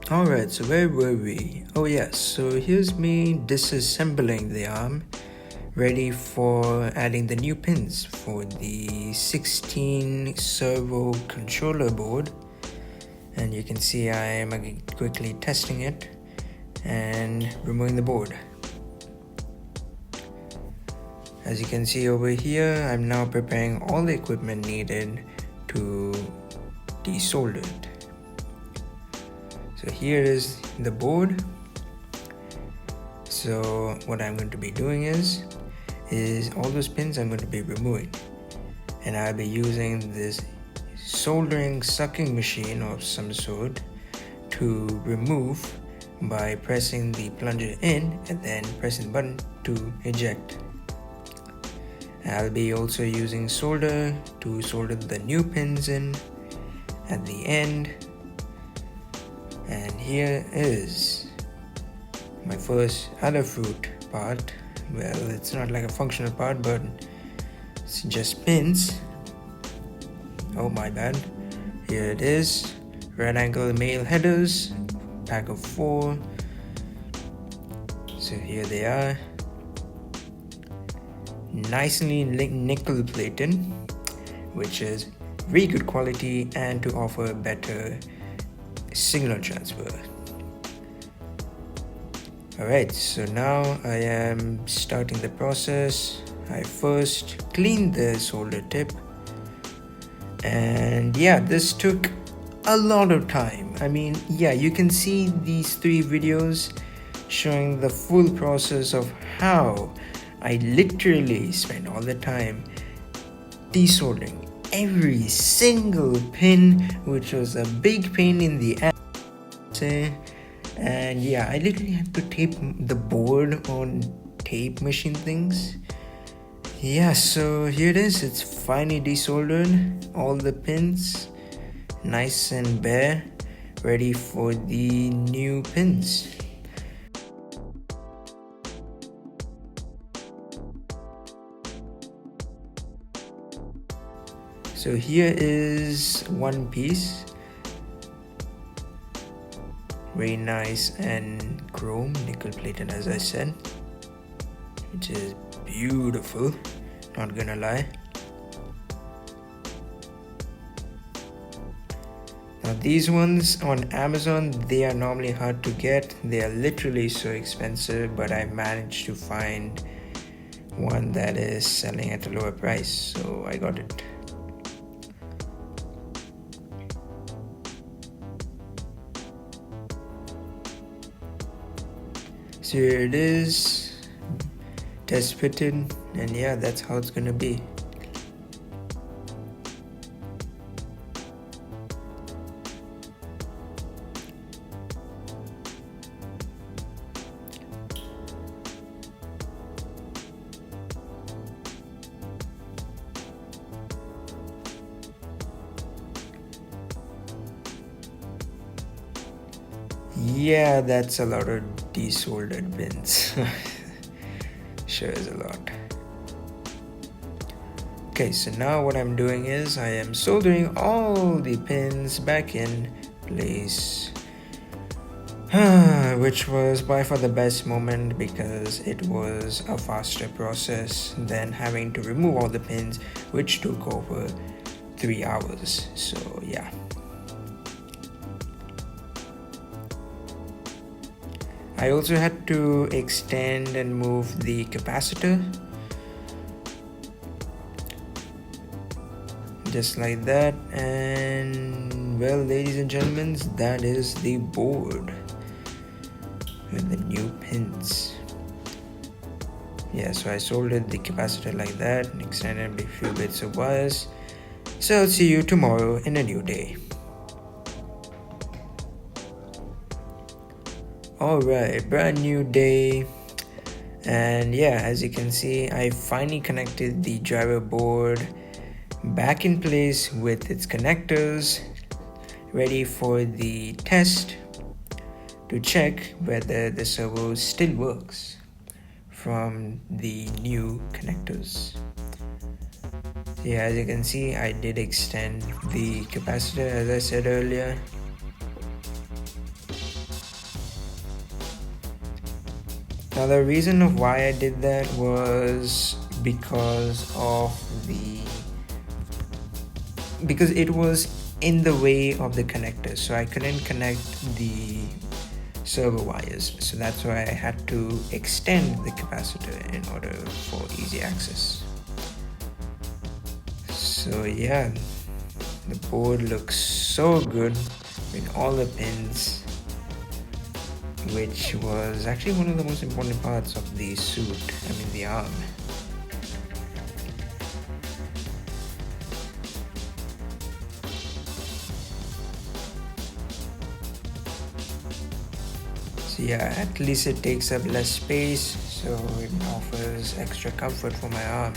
Alright, so where were we? Oh yes, so here's me disassembling the arm, ready for adding the new pins for the 16 servo controller board. And you can see I am quickly testing it and removing the board. As you can see over here, I'm now preparing all the equipment needed to desolder it. So here is the board. So what I'm going to be doing is all those pins I'm going to be removing, and I'll be using this soldering sucking machine of some sort to remove by pressing the plunger in and then pressing the button to eject. I'll be also using solder to solder the new pins in at the end. And here is my first other fruit part. Well, it's not like a functional part, but it's just pins. Oh, my bad. Here it is. Right angle male headers, pack of 4. So here they are. Nicely nickel plated, which is very good quality and to offer better signal transfer. Alright, so now I am starting the process. I first cleaned the solder tip, and yeah, this took a lot of time. I mean, yeah, you can see these 3 videos showing the full process of how I literally spent all the time desoldering every single pin, which was a big pain in the ass. And yeah, I literally had to tape the board on tape machine things. Yeah, so here it is. It's finally desoldered, all the pins nice and bare, ready for the new pins. So here is one piece, very nice and chrome, nickel plated as I said, which is beautiful, not gonna lie. Now these ones on Amazon, they are normally hard to get. They are literally so expensive, but I managed to find one that is selling at a lower price, so I got it. So here it is, test fitted, and yeah, that's how it's gonna be. Yeah, that's a lot of desoldered pins. Sure is a lot. Okay, so now what I'm doing is I am soldering all the pins back in place. Which was by far the best moment because it was a faster process than having to remove all the pins, which took over 3 hours. So yeah. I also had to extend and move the capacitor, just like that. And well, ladies and gentlemen, that is the board with the new pins. Yeah, so I soldered the capacitor like that and extended a few bits of wires. So I'll see you tomorrow in a new day. Alright, brand new day, and yeah, as you can see, I finally connected the driver board back in place with its connectors, ready for the test to check whether the servo still works from the new connectors. Yeah, as you can see, I did extend the capacitor as I said earlier. Now the reason of why I did that was because it was in the way of the connector, so I couldn't connect the servo wires, so that's why I had to extend the capacitor in order for easy access. So yeah, the board looks so good with all the pins, which was actually one of the most important parts of the suit, the arm. So yeah, at least it takes up less space, so it offers extra comfort for my arm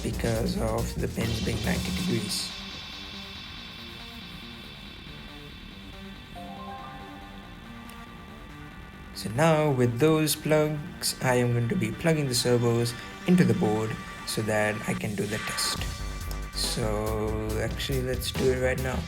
because of the pins being 90 degrees. So now with those plugs, I am going to be plugging the servos into the board so that I can do the test. So actually let's do it right now.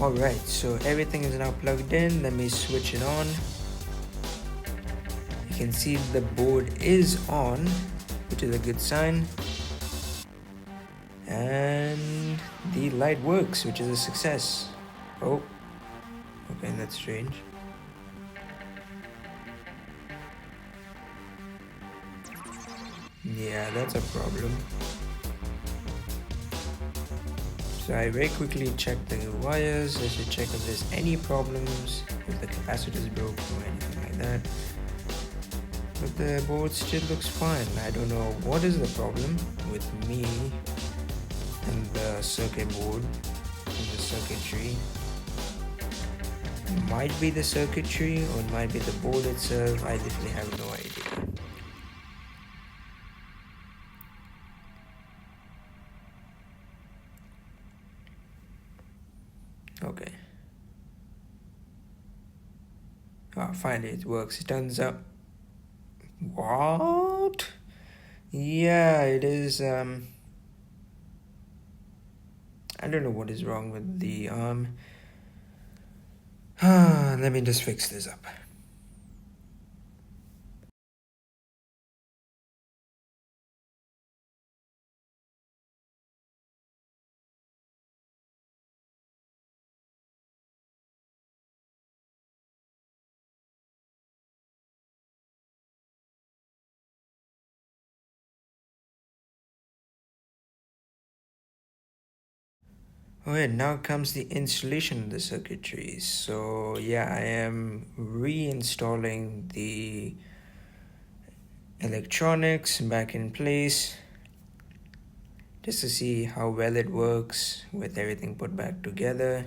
Alright, so everything is now plugged in. Let me switch it on. You can see the board is on, which is a good sign. And the light works, which is a success. Oh, okay, that's strange. Yeah, that's a problem. So I very quickly checked the wires just to check if there's any problems, if the capacitor is broken or anything like that. But the board still looks fine. I don't know what is the problem with me and the circuit board and the circuitry. It might be the circuitry or it might be the board itself. I literally have no idea. Okay. Finally it works. It turns out. What? Yeah, it is. I don't know what is wrong with the arm. Let me just fix this up. Okay, now comes the installation of the circuitry. So yeah, I am reinstalling the electronics back in place just to see how well it works with everything put back together.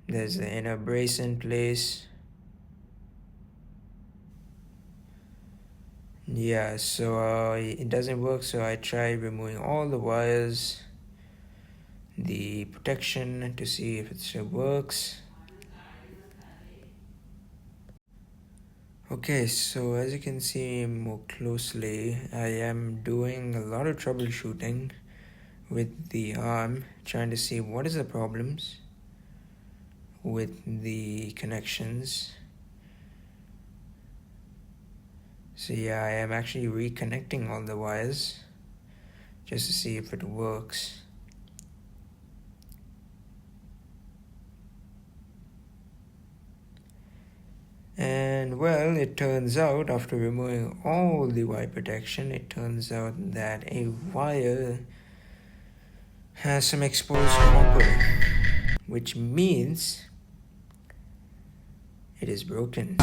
There's the inner brace in place. Yeah, so it doesn't work, so I tried removing all the wires, the protection, to see if it still works. Okay, so as you can see more closely, I am doing a lot of troubleshooting with the arm, trying to see what is the problems with the connections. So yeah, I am actually reconnecting all the wires just to see if it works. And well, it turns out after removing all the wire protection, it turns out that a wire has some exposed copper, which means it is broken.